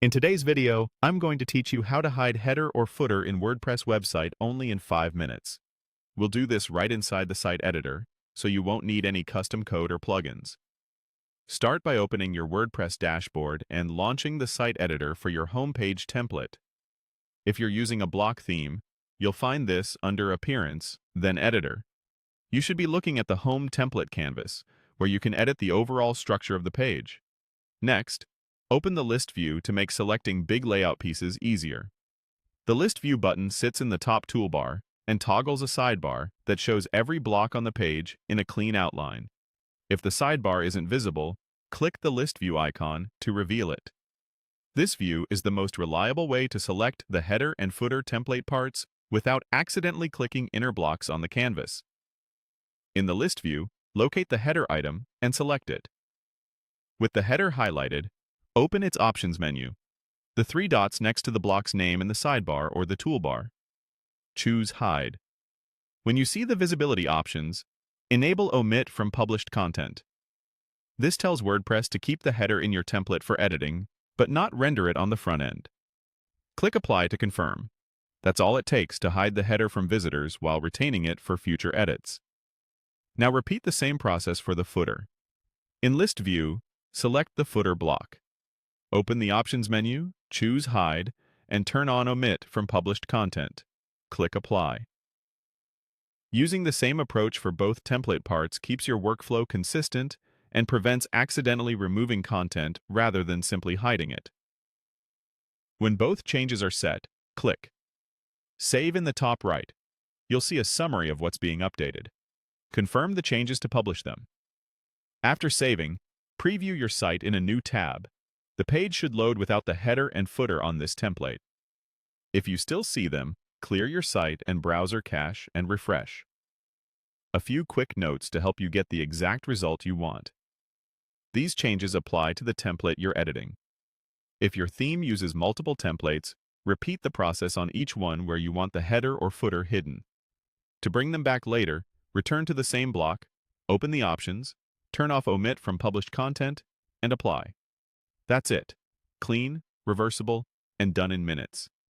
In today's video, I'm going to teach you how to hide header or footer in WordPress website only in 5 minutes. We'll do this right inside the site editor, so you won't need any custom code or plugins. Start by opening your WordPress dashboard and launching the site editor for your homepage template. If you're using a block theme, you'll find this under Appearance, then Editor. You should be looking at the Home Template canvas, where you can edit the overall structure of the page. Next, open the List view to make selecting big layout pieces easier. The List view button sits in the top toolbar and toggles a sidebar that shows every block on the page in a clean outline. If the sidebar isn't visible, click the List view icon to reveal it. This view is the most reliable way to select the header and footer template parts without accidentally clicking inner blocks on the canvas. In the List view, locate the header item and select it. With the header highlighted, open its Options menu, the 3 dots next to the block's name in the sidebar or the toolbar. Choose Hide. When you see the visibility options, enable Omit from published content. This tells WordPress to keep the header in your template for editing, but not render it on the front end. Click Apply to confirm. That's all it takes to hide the header from visitors while retaining it for future edits. Now repeat the same process for the footer. In List view, select the footer block. Open the Options menu, choose Hide, and turn on Omit from published content. Click Apply. Using the same approach for both template parts keeps your workflow consistent and prevents accidentally removing content rather than simply hiding it. When both changes are set, click Save in the top right. You'll see a summary of what's being updated. Confirm the changes to publish them. After saving, preview your site in a new tab. The page should load without the header and footer on this template. If you still see them, clear your site and browser cache and refresh. A few quick notes to help you get the exact result you want. These changes apply to the template you're editing. If your theme uses multiple templates, repeat the process on each one where you want the header or footer hidden. To bring them back later, return to the same block, open the options, turn off Omit from published content, and apply. That's it. Clean, reversible, and done in minutes.